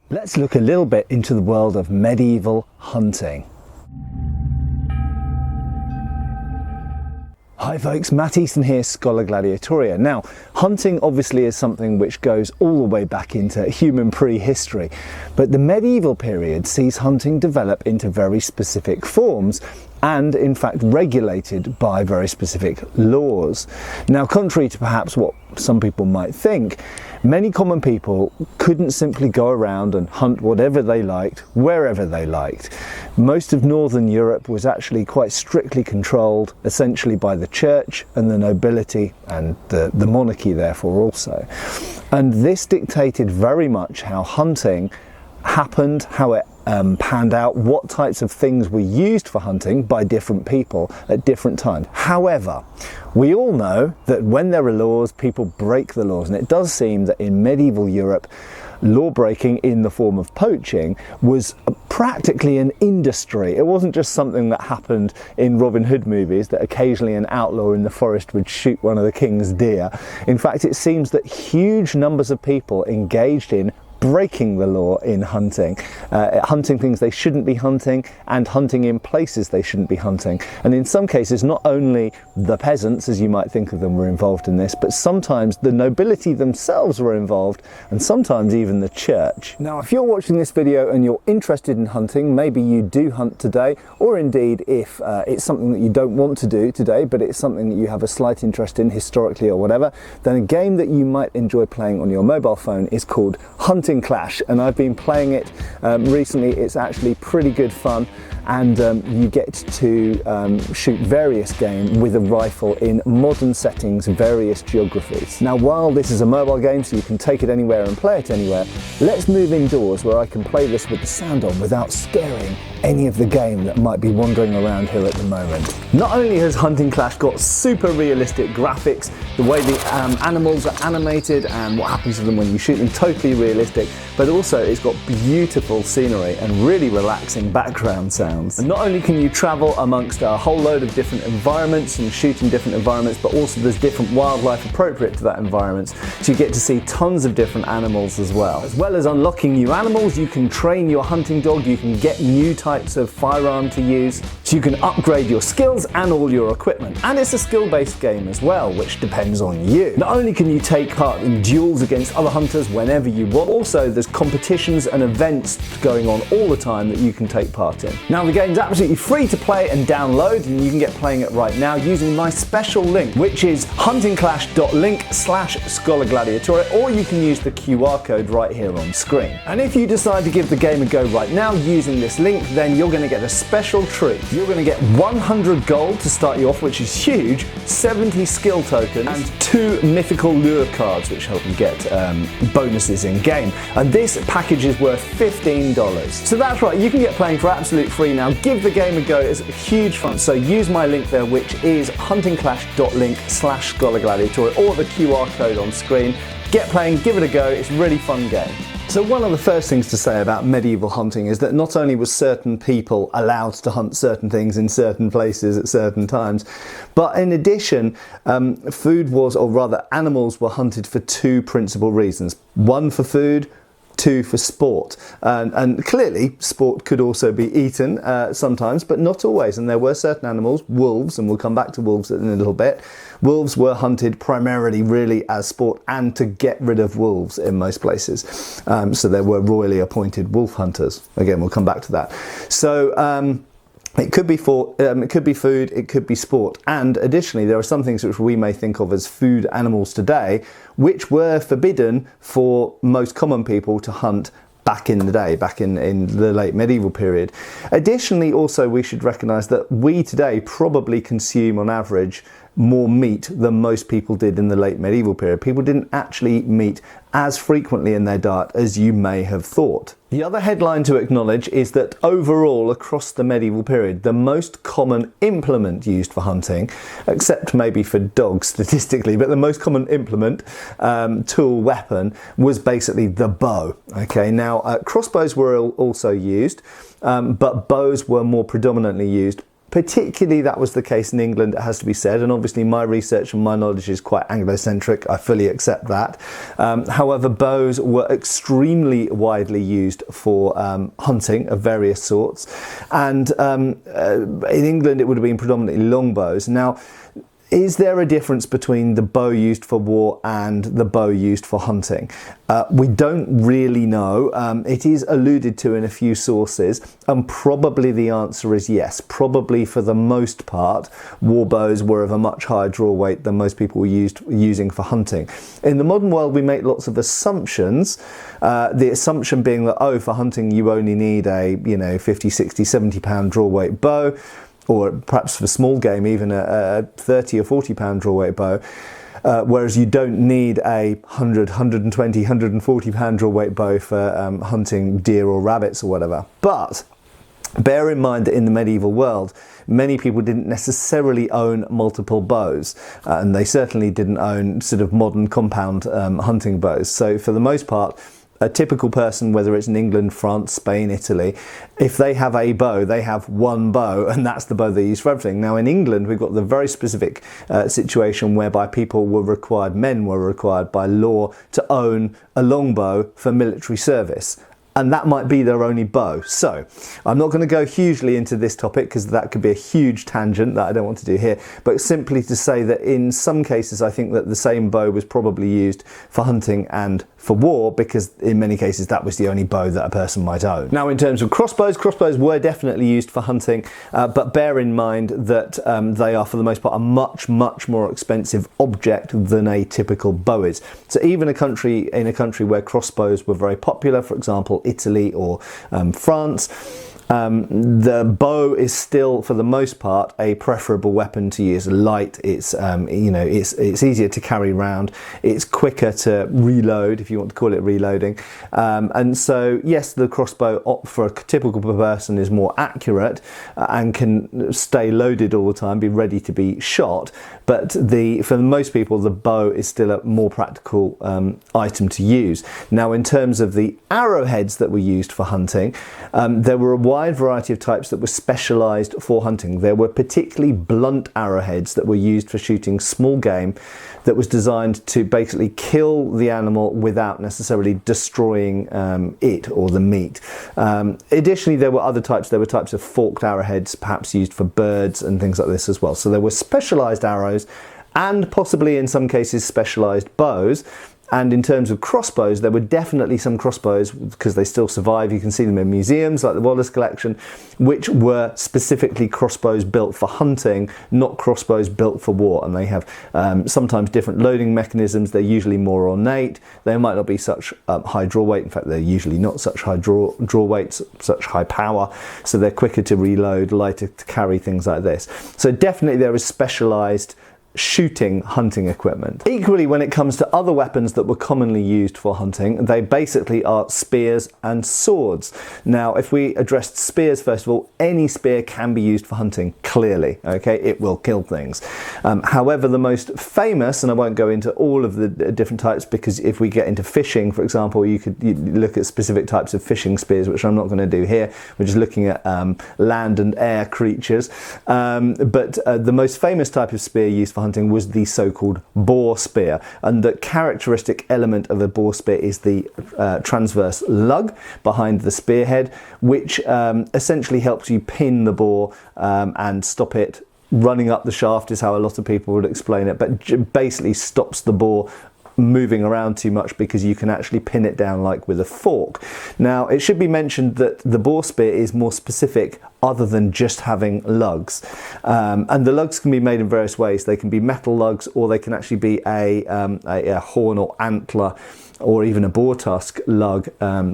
Let's look a little bit into the world of medieval hunting. Hi folks, Matt Easton here, Schola Gladiatoria. Now, hunting obviously is something which goes all the way back into human prehistory, but the medieval period sees hunting develop into very specific forms and in fact regulated by very specific laws. Now, contrary to perhaps what some people might think, many common people couldn't simply go around and hunt whatever they liked, wherever they liked. Most of Northern Europe was actually quite strictly controlled, essentially by the church and the nobility and the monarchy therefore also. And this dictated very much how hunting happened, how it panned out, what types of things were used for hunting by different people at different times. However, we all know that when there are laws, people break the laws, and it does seem that in medieval Europe, law breaking in the form of poaching was practically an industry. It wasn't just something that happened in Robin Hood movies, that occasionally an outlaw in the forest would shoot one of the king's deer. In fact, it seems that huge numbers of people engaged in breaking the law in hunting, hunting things they shouldn't be hunting and hunting in places they shouldn't be hunting. And in some cases, not only the peasants, as you might think of them, were involved in this, but sometimes the nobility themselves were involved, and sometimes even the church. Now, if you're watching this video and you're interested in hunting, maybe you do hunt today, or indeed if it's something that you don't want to do today, but it's something that you have a slight interest in historically or whatever, then a game that you might enjoy playing on your mobile phone is called Hunting Clash, and I've been playing it recently. It's actually pretty good fun, and you get to shoot various game with a rifle in modern settings, various geographies. Now, while this is a mobile game, so you can take it anywhere and play it anywhere, let's move indoors where I can play this with the sound on without scaring any of the game that might be wandering around here at the moment. Not only has Hunting Clash got super realistic graphics, the way the animals are animated and what happens to them when you shoot them, totally realistic, but also it's got beautiful scenery and really relaxing background sounds. And not only can you travel amongst a whole load of different environments and shoot in different environments, but also there's different wildlife appropriate to that environment, so you get to see tons of different animals as well. As well as unlocking new animals, you can train your hunting dog, you can get new types of firearm to use, so you can upgrade your skills and all your equipment. And it's a skill-based game as well, which depends on you. Not only can you take part in duels against other hunters whenever you want, also there's competitions and events going on all the time that you can take part in. Now, the game's absolutely free to play and download, and you can get playing it right now using my special link, which is huntingclash.link/Schola Gladiatoria, or you can use the QR code right here on screen. And if you decide to give the game a go right now using this link, then you're going to get a special treat. You're going to get 100 gold to start you off, which is huge, 70 skill tokens, and 2 mythical lure cards, which help you get bonuses in game. And this package is worth $15. So that's right, you can get playing for absolute free now. Give the game a go, it's huge fun. So use my link there, which is huntingclash.link/Schola Gladiatoria, or the QR code on screen. Get playing, give it a go, it's a really fun game. So one of the first things to say about medieval hunting is that not only was certain people allowed to hunt certain things in certain places at certain times, but in addition, food was, or rather animals were hunted for 2 principal reasons. 1 for food, 2 for sport. And clearly sport could also be eaten sometimes, but not always. And there were certain animals, wolves, and we'll come back to wolves in a little bit. Wolves were hunted primarily really as sport and to get rid of wolves in most places. So there were royally appointed wolf hunters. Again, we'll come back to that. So it could be food, it could be sport, and additionally there are some things which we may think of as food animals today which were forbidden for most common people to hunt back in the day, back in the late medieval period. Additionally, also we should recognise that we today probably consume on average more meat than most people did in the late medieval period. People didn't actually eat meat as frequently in their diet as you may have thought. The other headline to acknowledge is that overall across the medieval period, the most common implement used for hunting, except maybe for dogs statistically, but the most common implement, tool, weapon, was basically the bow. Okay, now crossbows were also used, but bows were more predominantly used Particularly that was the case in England, it has to be said, and obviously my research and my knowledge is quite Anglo-centric, I fully accept that. However, bows were extremely widely used for hunting of various sorts, and in England it would have been predominantly longbows. Now, is there a difference between the bow used for war and the bow used for hunting? We don't really know. It is alluded to in a few sources, and probably the answer is yes. Probably for the most part, war bows were of a much higher draw weight than most people were using for hunting. In the modern world, we make lots of assumptions. The assumption being that, oh, for hunting you only need a 50, 60, 70 pound draw weight bow, or perhaps for small game, even a 30 or 40 pound draw weight bow, whereas you don't need a 100, 120, 140 pound draw weight bow for hunting deer or rabbits or whatever. But bear in mind that in the medieval world, many people didn't necessarily own multiple bows, and they certainly didn't own sort of modern compound hunting bows. So for the most part, a typical person, whether it's in England, France, Spain, Italy, if they have a bow, they have one bow, and that's the bow they use for everything. Now in England, we've got the very specific situation whereby men were required by law to own a longbow for military service. And that might be their only bow. So I'm not going to go hugely into this topic because that could be a huge tangent that I don't want to do here, but simply to say that in some cases I think that the same bow was probably used for hunting and for war, because in many cases that was the only bow that a person might own. Now in terms of crossbows were definitely used for hunting, but bear in mind that they are for the most part a much more expensive object than a typical bow is. So even in a country where crossbows were very popular, for example Italy or France, the bow is still for the most part a preferable weapon to use. Light, it's easier to carry around, it's quicker to reload, if you want to call it reloading, and so yes, the crossbow for a typical person is more accurate and can stay loaded all the time, be ready to be shot, but for most people the bow is still a more practical item to use. Now in terms of the arrowheads that were used for hunting, there were a wide variety of types that were specialised for hunting. There were particularly blunt arrowheads that were used for shooting small game, that was designed to basically kill the animal without necessarily destroying it or the meat. Additionally, there were other types. There were types of forked arrowheads, perhaps used for birds and things like this as well. So there were specialised arrows and possibly in some cases specialised bows. And in terms of crossbows, there were definitely some crossbows, because they still survive, you can see them in museums like the Wallace collection, which were specifically crossbows built for hunting, not crossbows built for war. And they have sometimes different loading mechanisms. They're usually more ornate. They might not be such high draw weight. In fact, they're usually not such high draw weights, such high power. So they're quicker to reload, lighter to carry, things like this. So definitely there is specialised shooting hunting equipment. Equally, when it comes to other weapons that were commonly used for hunting, they basically are spears and swords. Now, if we addressed spears first of all, any spear can be used for hunting, clearly, okay? It will kill things. However, the most famous, and I won't go into all of the different types, because if we get into fishing, for example, you look at specific types of fishing spears, which I'm not going to do here. We're just looking at land and air creatures. But the most famous type of spear used for hunting was the so-called boar spear, and the characteristic element of a boar spear is the transverse lug behind the spearhead, which essentially helps you pin the boar and stop it running up the shaft, is how a lot of people would explain it, but basically stops the boar moving around too much, because you can actually pin it down like with a fork. Now, it should be mentioned that the boar spear is more specific other than just having lugs, and the lugs can be made in various ways. They can be metal lugs, or they can actually be a horn or antler, or even a boar tusk lug,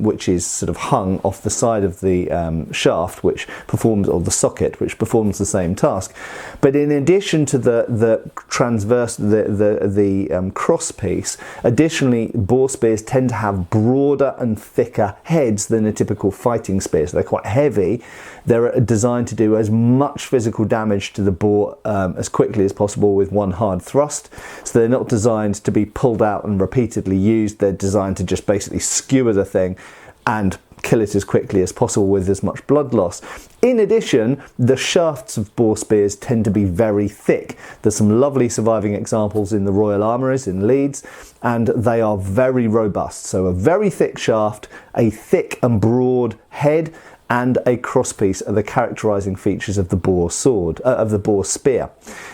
which is sort of hung off the side of the shaft, which performs, or the socket, which performs the same task. But in addition to the transverse, the cross piece, additionally, boar spears tend to have broader and thicker heads than a typical fighting spear. So they're quite heavy. They're designed to do as much physical damage to the boar as quickly as possible with one hard thrust. So they're not designed to be pulled out and repeatedly used. They're designed to just basically skewer the thing and kill it as quickly as possible with as much blood loss. In addition, the shafts of boar spears tend to be very thick. There's some lovely surviving examples in the Royal Armouries in Leeds, and they are very robust. So a very thick shaft, a thick and broad head, and a crosspiece are the characterising features of the boar sword, of the boar spear.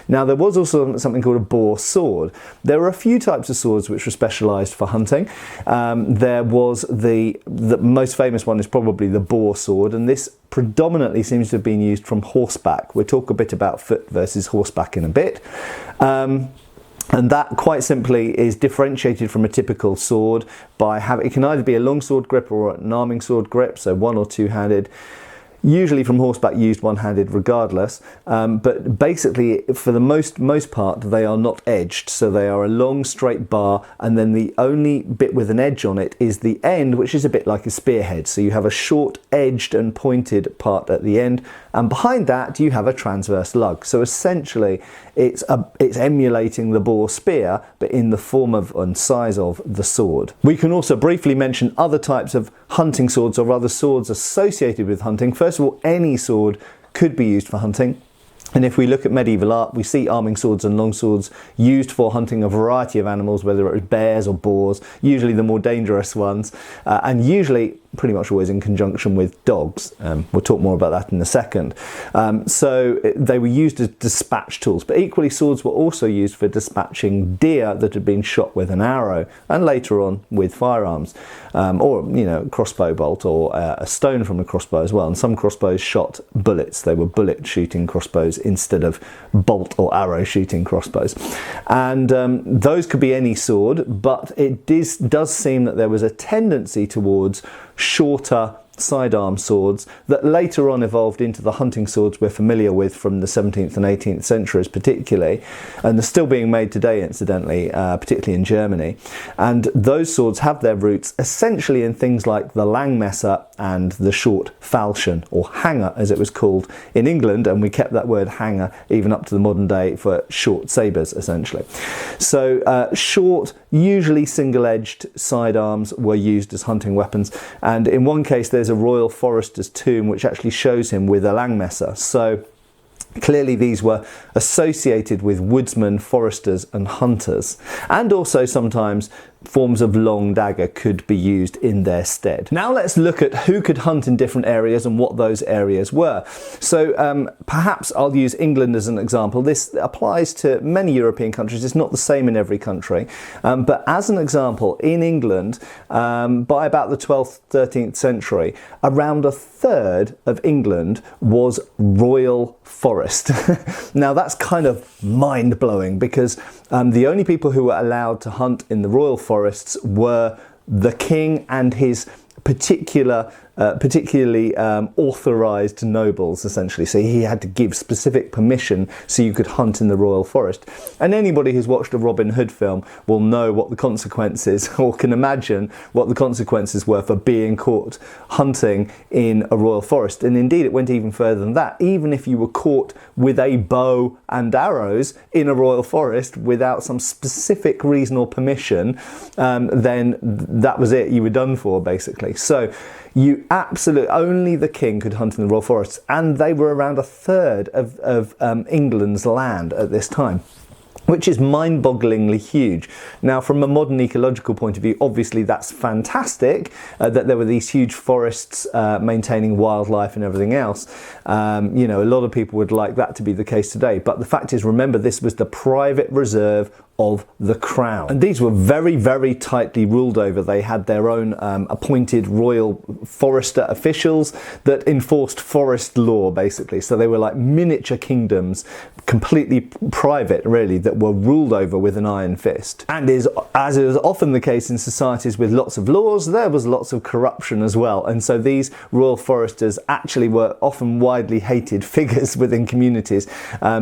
Now, there was also something called a boar sword. There were a few types of swords which were specialised for hunting. There was the most famous one is probably the boar sword, and this predominantly seems to have been used from horseback. We'll talk a bit about foot versus horseback in a bit. And that quite simply is differentiated from a typical sword by having, it can either be a long sword grip or an arming sword grip, so one or two-handed. Usually from horseback used one-handed regardless, but basically for the most part they are not edged, so they are a long straight bar, and then the only bit with an edge on it is the end, which is a bit like a spearhead. So you have a short edged and pointed part at the end, and behind that you have a transverse lug. So essentially it's emulating the boar spear, but in the form of and size of the sword. We can also briefly mention other types of hunting swords, or rather swords associated with hunting. First of all, any sword could be used for hunting. And if we look at medieval art, we see arming swords and long swords used for hunting a variety of animals, whether it was bears or boars, usually the more dangerous ones, and usually pretty much always in conjunction with dogs. We'll talk more about that in a second. So they were used as dispatch tools, but equally swords were also used for dispatching deer that had been shot with an arrow, and later on with firearms, or crossbow bolt, or a stone from a crossbow as well. And some crossbows shot bullets. They were bullet shooting crossbows instead of bolt or arrow shooting crossbows. And those could be any sword, but it does seem that there was a tendency towards shorter sidearm swords that later on evolved into the hunting swords we're familiar with from the 17th and 18th centuries particularly, and they're still being made today incidentally, particularly in Germany. And those swords have their roots essentially in things like the Langmesser and the short falchion, or hanger as it was called in England, and we kept that word hanger even up to the modern day for short sabres essentially. So short, usually single-edged sidearms were used as hunting weapons, and in one case there's a royal forester's tomb which actually shows him with a Langmesser. So clearly these were associated with woodsmen, foresters and hunters, and also sometimes forms of long dagger could be used in their stead. Now let's look at who could hunt in different areas and what those areas were. So perhaps I'll use England as an example. This applies to many European countries. It's not the same in every country, but as an example, in England, by about the 12th, 13th century, around a third of England was royal forest. Now that's kind of mind-blowing, because the only people who were allowed to hunt in the royal forests were the king and his particularly authorised nobles, essentially. So he had to give specific permission so you could hunt in the royal forest. And anybody who's watched a Robin Hood film will know what the consequences, or can imagine what the consequences were for being caught hunting in a royal forest. And indeed it went even further than that. Even if you were caught with a bow and arrows in a royal forest without some specific reason or permission, then that was it, you were done for basically. So you absolutely, only the king could hunt in the royal forests, and they were around a third of England's land at this time, which is mind-bogglingly huge. Now, from a modern ecological point of view, obviously that's fantastic that there were these huge forests maintaining wildlife and everything else. A lot of people would like that to be the case today, but the fact is, remember, this was the private reserve of the crown, and these were very, very tightly ruled over. They had their own appointed royal forester officials that enforced forest law basically. So they were like miniature kingdoms, completely private really, that were ruled over with an iron fist. And as is often the case in societies with lots of laws, there was lots of corruption as well, and so these royal foresters actually were often widely hated figures within communities,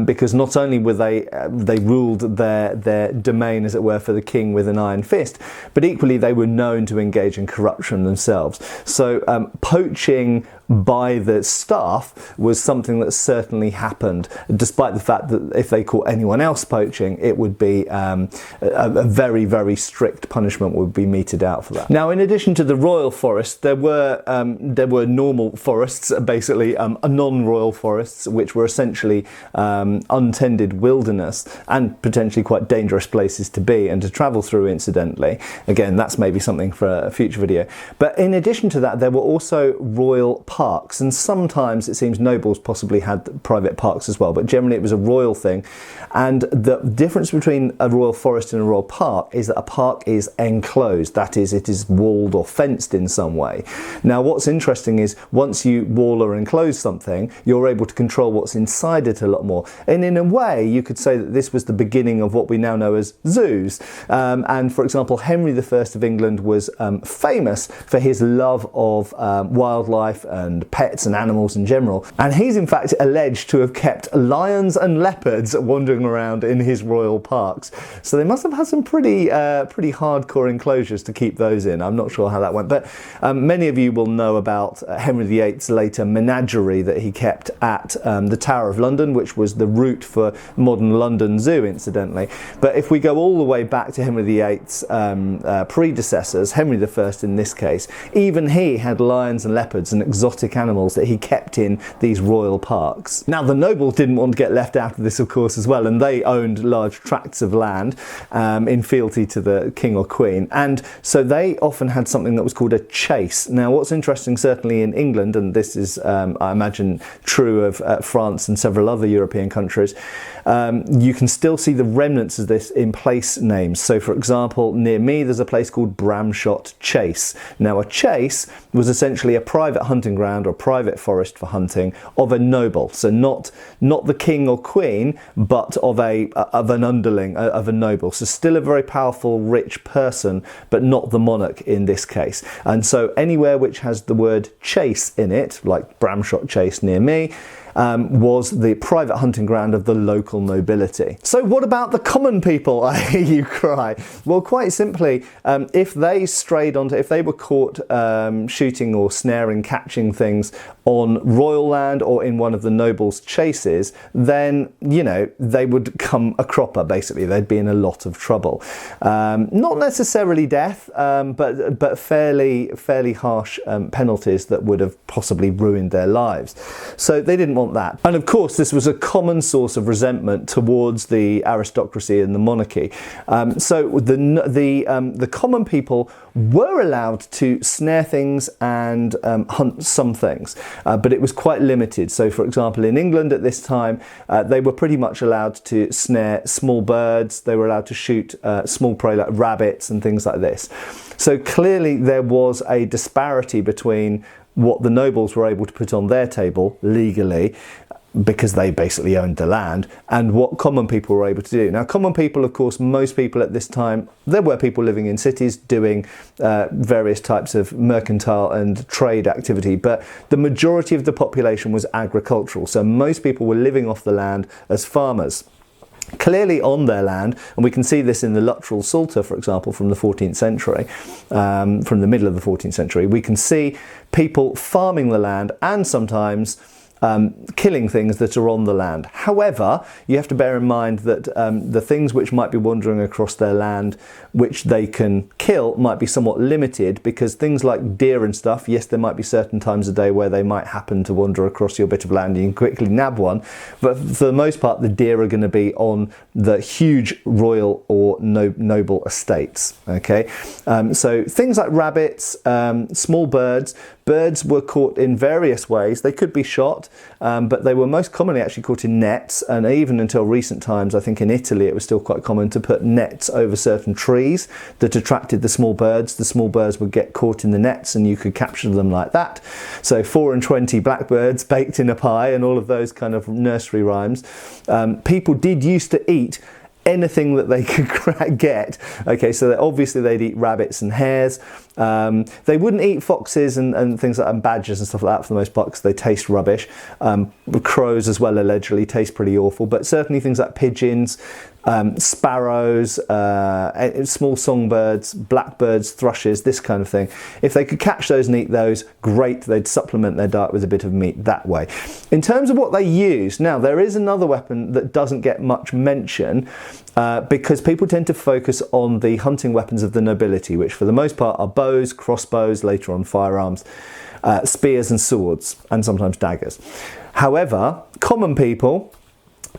because not only were they ruled their domain, as it were, for the king with an iron fist, but equally they were known to engage in corruption themselves. So poaching by the staff was something that certainly happened, despite the fact that if they caught anyone else poaching, it would be a very, very strict punishment would be meted out for that. Now, in addition to the royal forest, there were normal forests, basically non-royal forests, which were essentially untended wilderness and potentially quite dangerous places to be and to travel through, incidentally. Again, that's maybe something for a future video. But in addition to that, there were also royal parks, and sometimes it seems nobles possibly had private parks as well, but generally it was a royal thing. And the difference between a royal forest and a royal park is that a park is enclosed, that is, it is walled or fenced in some way. Now, what's interesting is once you wall or enclose something, you're able to control what's inside it a lot more. And in a way, you could say that this was the beginning of what we now know as zoos. And for example, Henry I of England was famous for his love of wildlife and pets and animals in general. And he's in fact alleged to have kept lions and leopards wandering around in his royal parks. So they must have had some pretty hardcore enclosures to keep those in. I'm not sure how that went, but many of you will know about Henry VIII's later menagerie that he kept at the Tower of London, which was the route for modern London Zoo, incidentally. But if we go all the way back to Henry VIII's predecessors, Henry I in this case, even he had lions and leopards and exotic animals that he kept in these royal parks. Now, the nobles didn't want to get left out of this, of course, as well, and they owned large tracts of land in fealty to the king or queen, and so they often had something that was called a chase. Now, what's interesting, certainly in England, and this is, I imagine, true of France and several other European countries, you can still see the remnants of this in place names. So, for example, near me, there's a place called Bramshot Chase. Now, a chase was essentially a private hunting ground or private forest for hunting of a noble. So not the king or queen, but of an underling, of a noble. So still a very powerful, rich person, but not the monarch in this case. And so anywhere which has the word chase in it, like Bramshot Chase near me, was the private hunting ground of the local nobility. So what about the common people, I hear you cry? Well, quite simply, if they were caught shooting or snaring, catching things on royal land or in one of the nobles' chases, then, you know, they would come a cropper, basically. They'd be in a lot of trouble. Not necessarily death, but fairly harsh penalties that would have possibly ruined their lives. So they didn't want that. And of course, this was a common source of resentment towards the aristocracy and the monarchy. So the common people were allowed to snare things and hunt some things, but it was quite limited. So, for example, in England at this time, they were pretty much allowed to snare small birds. They were allowed to shoot small prey like rabbits and things like this. So clearly there was a disparity between what the nobles were able to put on their table legally, because they basically owned the land, and what common people were able to do. Now, common people, of course, most people at this time, there were people living in cities doing various types of mercantile and trade activity, but the majority of the population was agricultural. So most people were living off the land as farmers. Clearly on their land, and we can see this in the Luttrell Psalter, for example, from the 14th century, from the middle of the 14th century, we can see people farming the land and sometimes killing things that are on the land. However, you have to bear in mind that the things which might be wandering across their land which they can kill might be somewhat limited, because things like deer and stuff, yes, there might be certain times a day where they might happen to wander across your bit of land and you can quickly nab one, but for the most part the deer are going to be on the huge royal or noble estates. Okay, so things like rabbits, small birds were caught in various ways. They could be shot, but they were most commonly actually caught in nets, and even until recent times, I think in Italy it was still quite common to put nets over certain trees that attracted the small birds. The small birds would get caught in the nets and you could capture them like that. So 4 and 20 blackbirds baked in a pie and all of those kind of nursery rhymes. People did used to eat anything that they could get. Okay, so obviously they'd eat rabbits and hares. They wouldn't eat foxes and things like badgers and stuff like that for the most part, because they taste rubbish. Crows as well allegedly taste pretty awful, but certainly things like pigeons, sparrows, small songbirds, blackbirds, thrushes, this kind of thing. If they could catch those and eat those, great, they'd supplement their diet with a bit of meat that way. In terms of what they use, now there is another weapon that doesn't get much mention because people tend to focus on the hunting weapons of the nobility, which for the most part are bows, crossbows, later on firearms, spears and swords, and sometimes daggers. However, common people,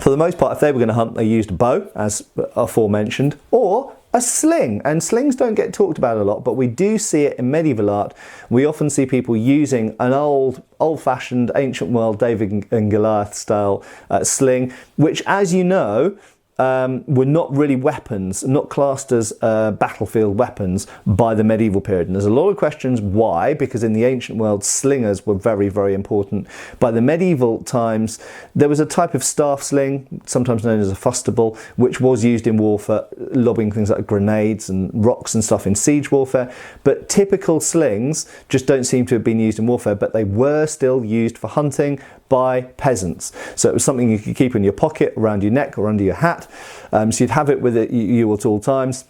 for the most part, if they were going to hunt, they used a bow, as aforementioned, or a sling. And slings don't get talked about a lot, but we do see it in medieval art. We often see people using an old-fashioned, ancient world David and Goliath style sling, which, as you know, were not really weapons, not classed as battlefield weapons by the medieval period. And there's a lot of questions why, because in the ancient world, slingers were very, very important. By the medieval times, there was a type of staff sling, sometimes known as a fustible, which was used in warfare, lobbing things like grenades and rocks and stuff in siege warfare. But typical slings just don't seem to have been used in warfare, but they were still used for hunting by peasants. So it was something you could keep in your pocket, around your neck or under your hat. So you'd have it with you at all times.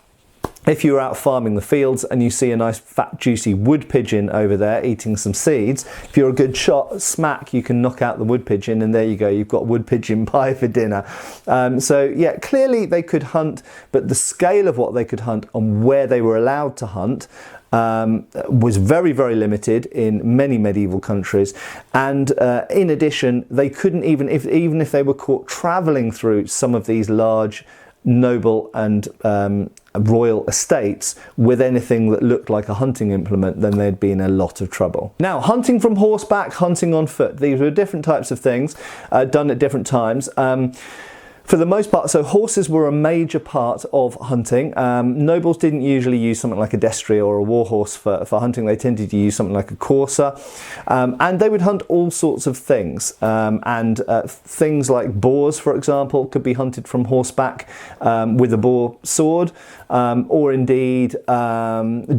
If you're out farming the fields and you see a nice fat juicy wood pigeon over there eating some seeds, if you're a good shot, smack, you can knock out the wood pigeon, and there you go, you've got wood pigeon pie for dinner. So yeah, clearly they could hunt, but the scale of what they could hunt and where they were allowed to hunt was very, very limited in many medieval countries. And in addition, they couldn't even if they were caught traveling through some of these large noble and royal estates with anything that looked like a hunting implement, then they'd be in a lot of trouble. Now, hunting from horseback, hunting on foot, these were different types of things done at different times. For the most part, so horses were a major part of hunting. Nobles didn't usually use something like a destrier or a war horse for hunting. They tended to use something like a courser. And they would hunt all sorts of things. Things like boars, for example, could be hunted from horseback with a boar sword. Or indeed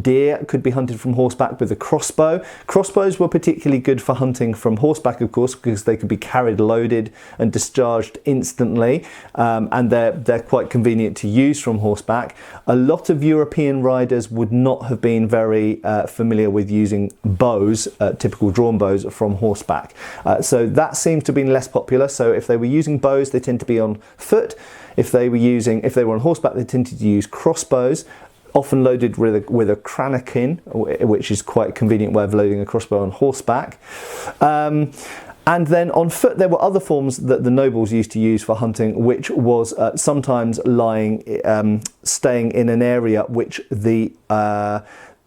deer could be hunted from horseback with a crossbow. Crossbows were particularly good for hunting from horseback, of course, because they could be carried loaded and discharged instantly. And they're quite convenient to use from horseback. A lot of European riders would not have been very familiar with using bows, typical drawn bows, from horseback. So that seems to have been less popular. So if they were using bows, they tend to be on foot. If they were on horseback, they tended to use crossbows, often loaded with a cranakin, which is quite a convenient way of loading a crossbow on horseback. And then on foot, there were other forms that the nobles used to use for hunting, which was sometimes staying in an area which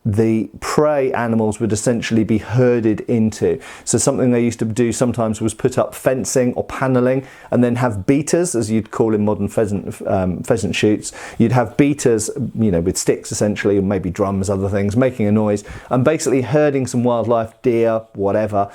the prey animals would essentially be herded into. So something they used to do sometimes was put up fencing or panelling and then have beaters, as you'd call in modern pheasant shoots. You'd have beaters, with sticks essentially, or maybe drums, other things, making a noise, and basically herding some wildlife, deer, whatever,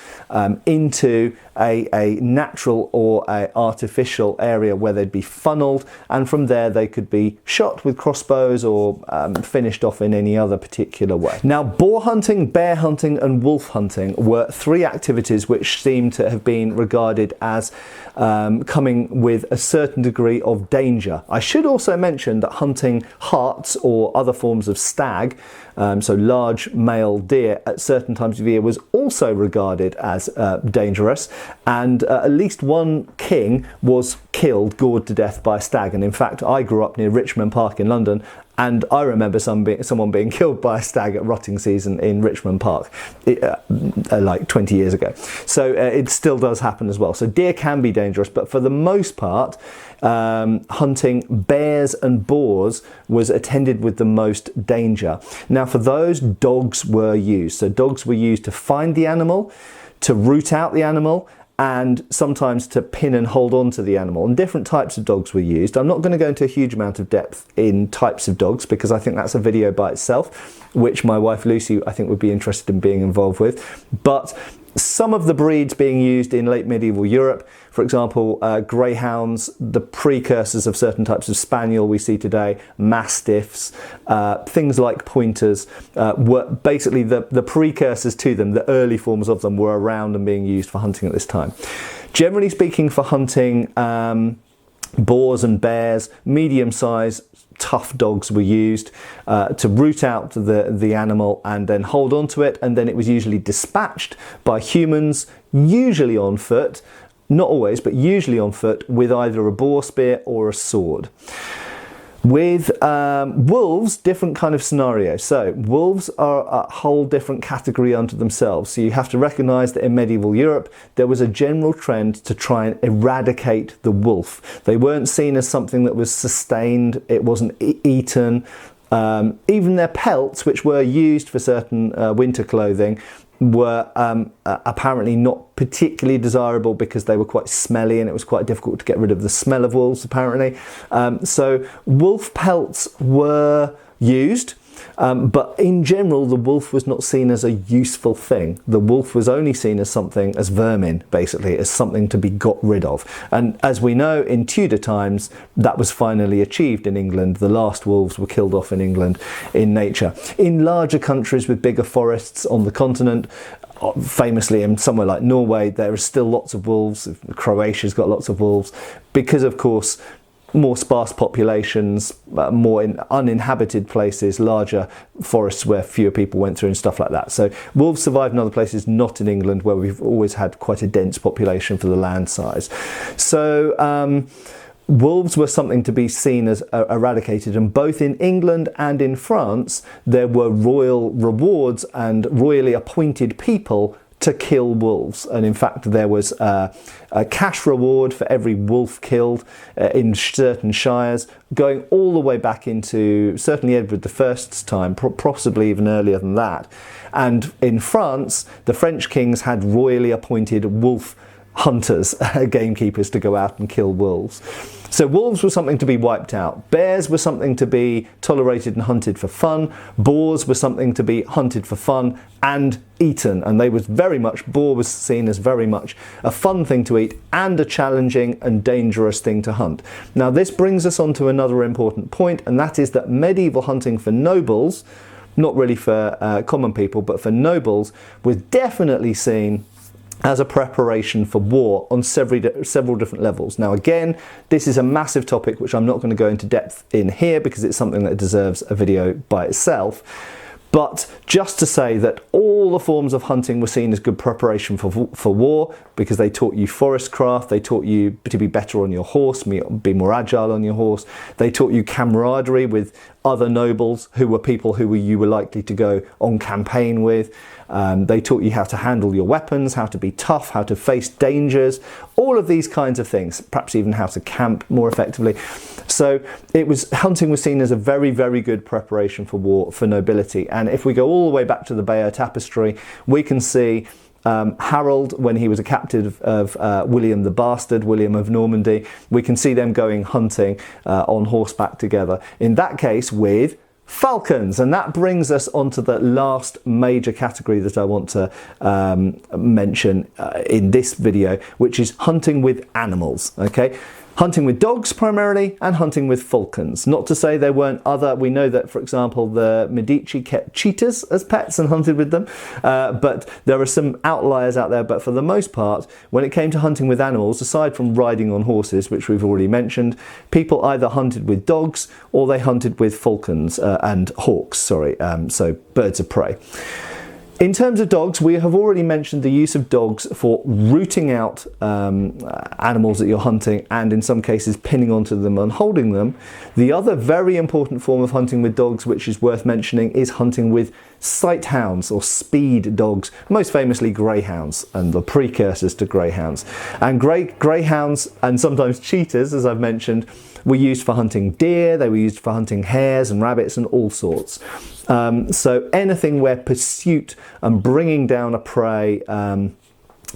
into a natural or a artificial area where they'd be funneled, and from there they could be shot with crossbows or finished off in any other particular way. Now, boar hunting, bear hunting and wolf hunting were three activities which seem to have been regarded as coming with a certain degree of danger. I should also mention that hunting harts or other forms of stag, so large male deer at certain times of year, was also regarded as dangerous, and at least one king was killed, gored to death by a stag. And in fact, I grew up near Richmond Park in London, and I remember someone being killed by a stag at rutting season in Richmond Park like 20 years ago. So it still does happen as well. So deer can be dangerous, but for the most part, hunting bears and boars was attended with the most danger. Now, for those, dogs were used. So dogs were used to find the animal, to root out the animal, and sometimes to pin and hold on to the animal. And different types of dogs were used. I'm not going to go into a huge amount of depth in types of dogs, because I think that's a video by itself, which my wife Lucy, I think, would be interested in being involved with. But some of the breeds being used in late medieval Europe, for example, greyhounds, the precursors of certain types of spaniel we see today, mastiffs, things like pointers, were basically the precursors to them. The early forms of them were around and being used for hunting at this time. Generally speaking, for hunting, boars and bears, medium-sized tough dogs were used to root out the animal and then hold on to it, and then it was usually dispatched by humans, usually on foot, not always, but usually on foot, with either a boar spear or a sword. With wolves, different kind of scenario. So wolves are a whole different category unto themselves. So you have to recognise that in medieval Europe, there was a general trend to try and eradicate the wolf. They weren't seen as something that was sustained. It wasn't eaten. Even their pelts, which were used for certain winter clothing, were apparently not particularly desirable because they were quite smelly and it was quite difficult to get rid of the smell of wolves, apparently. So wolf pelts were used, but in general the wolf was not seen as a useful thing. The wolf was only seen as something, as vermin basically, as something to be got rid of. And as we know, in Tudor times that was finally achieved in England. The last wolves were killed off in England in nature. In larger countries with bigger forests on the continent, famously in somewhere like Norway, there are still lots of wolves. Croatia's got lots of wolves because, of course, more sparse populations, more in uninhabited places, larger forests where fewer people went through and stuff like that. So wolves survive in other places, not in England, where we've always had quite a dense population for the land size. So wolves were something to be seen as eradicated, and both in England and in France there were royal rewards and royally appointed people to kill wolves. And in fact there was a cash reward for every wolf killed in certain shires, going all the way back into certainly Edward I's time, possibly even earlier than that. And in France, the French kings had royally appointed wolf hunters, gamekeepers, to go out and kill wolves. So wolves were something to be wiped out. Bears were something to be tolerated and hunted for fun. Boars were something to be hunted for fun and eaten. And they was very much, boar was seen as very much a fun thing to eat and a challenging and dangerous thing to hunt. Now this brings us on to another important point, and that is that medieval hunting for nobles, not really for common people, but for nobles, was definitely seen as a preparation for war on several different levels. Now again, this is a massive topic which I'm not going to go into depth in here because it's something that deserves a video by itself. But just to say that all the forms of hunting were seen as good preparation for war, because they taught you forest craft, they taught you to be better on your horse, be more agile on your horse, they taught you camaraderie with other nobles who were people who you were likely to go on campaign with. They taught you how to handle your weapons, how to be tough, how to face dangers, all of these kinds of things, perhaps even how to camp more effectively. So hunting was seen as a very, very good preparation for war, for nobility. And if we go all the way back to the Bayeux Tapestry, we can see Harold, when he was a captive of William the Bastard, William of Normandy, we can see them going hunting on horseback together. In that case with falcons. And that brings us onto the last major category that I want to mention in this video, which is hunting with animals. Okay, hunting with dogs primarily, and hunting with falcons. Not to say there weren't other. We know that, for example, the Medici kept cheetahs as pets and hunted with them, but there are some outliers out there. But for the most part, when it came to hunting with animals, aside from riding on horses, which we've already mentioned, people either hunted with dogs or they hunted with falcons and hawks, so birds of prey. In terms of dogs, we have already mentioned the use of dogs for rooting out animals that you're hunting, and in some cases pinning onto them and holding them. The other very important form of hunting with dogs, which is worth mentioning, is hunting with sight hounds or speed dogs, most famously greyhounds and the precursors to greyhounds. And greyhounds and sometimes cheetahs, as I've mentioned, were used for hunting deer, they were used for hunting hares and rabbits and all sorts. So anything where pursuit and bringing down a prey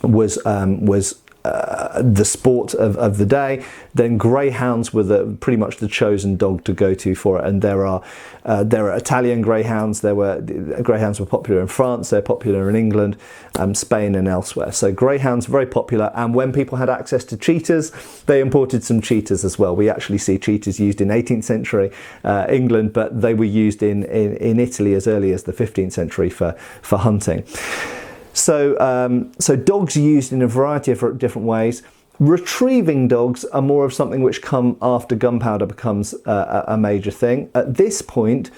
was the sport of the day, then greyhounds were pretty much the chosen dog to go to for it. And there are Italian greyhounds. Greyhounds were popular in France. They're popular in England, Spain, and elsewhere. So greyhounds very popular. And when people had access to cheetahs, they imported some cheetahs as well. We actually see cheetahs used in 18th century England, but they were used in Italy as early as the 15th century for hunting. So dogs are used in a variety of different ways. Retrieving dogs are more of something which come after gunpowder becomes a major thing. At this point,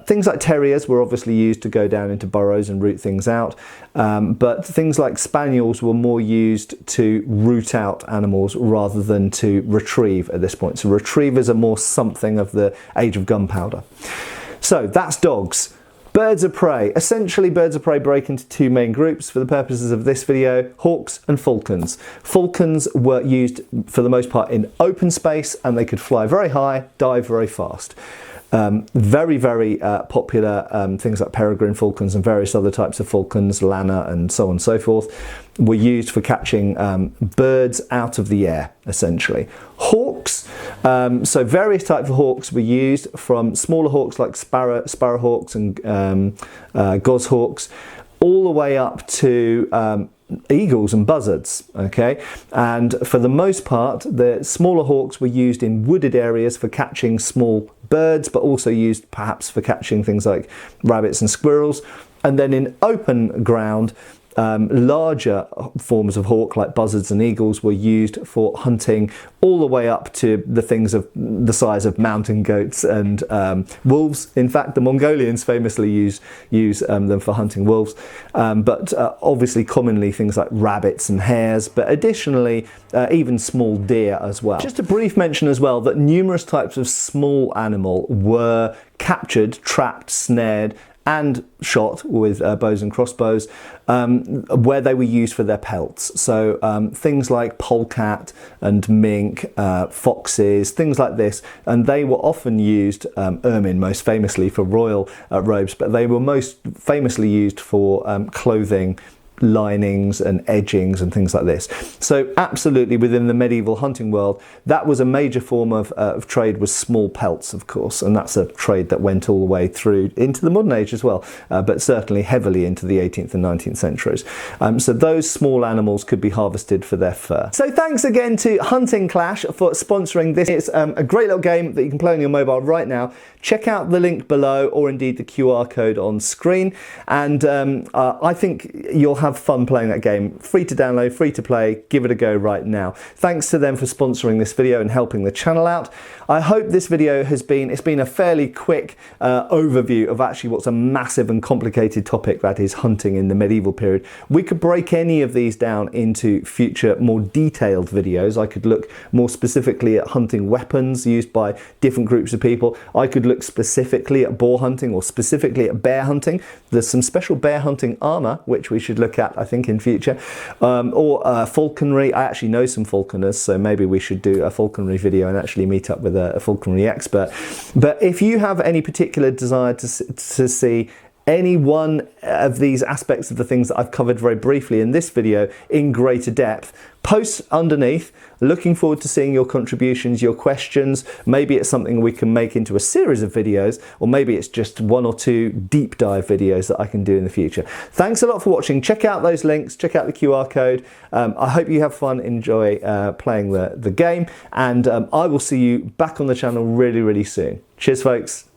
things like terriers were obviously used to go down into burrows and root things out, but things like spaniels were more used to root out animals rather than to retrieve at this point. So retrievers are more something of the age of gunpowder. So that's dogs. Birds of prey. Essentially, birds of prey break into two main groups for the purposes of this video: hawks and falcons. Falcons were used for the most part in open space, and they could fly very high, dive very fast. Very, very popular things like peregrine falcons and various other types of falcons, lanner and so on and so forth, were used for catching birds out of the air, essentially. Hawks, so various types of hawks were used, from smaller hawks like sparrowhawks and goshawks, all the way up to eagles and buzzards, okay? And for the most part, the smaller hawks were used in wooded areas for catching small birds, but also used perhaps for catching things like rabbits and squirrels. And then in open ground, larger forms of hawk like buzzards and eagles were used for hunting, all the way up to the things of the size of mountain goats and wolves. In fact, the Mongolians famously use them for hunting wolves, but obviously commonly things like rabbits and hares, but additionally even small deer as well. Just a brief mention as well that numerous types of small animal were captured, trapped, snared and shot with bows and crossbows, where they were used for their pelts. So things like polecat and mink, foxes, things like this, and they were often used, ermine most famously, for royal robes, but they were most famously used for clothing, linings and edgings and things like this. So absolutely, within the medieval hunting world, that was a major form of trade, was small pelts, of course, and that's a trade that went all the way through into the modern age as well, but certainly heavily into the 18th and 19th centuries. So those small animals could be harvested for their fur. So thanks again to Hunting Clash for sponsoring this. It's a great little game that you can play on your mobile right now. Check out the link below, or indeed the QR code on screen, and I think you'll have fun playing that game. Free to download, free to play. Give it a go right now. Thanks to them for sponsoring this video and helping the channel out. I hope this video has been a fairly quick overview of actually what's a massive and complicated topic, that is hunting in the medieval period. We could break any of these down into future more detailed videos. I could look more specifically at hunting weapons used by different groups of people. I could look specifically at boar hunting, or specifically at bear hunting. There's some special bear hunting armor which we should look at, I think, in future, or falconry. I actually know some falconers, so maybe we should do a falconry video and actually meet up with a falconry expert. But if you have any particular desire to see any one of these aspects of the things that I've covered very briefly in this video in greater depth, post underneath. Looking forward to seeing your contributions, your questions. Maybe it's something we can make into a series of videos, or maybe it's just one or two deep dive videos that I can do in the future. Thanks a lot for watching. Check out those links, check out the QR code. I hope you have fun, enjoy playing the game, and I will see you back on the channel really, really soon. Cheers, folks.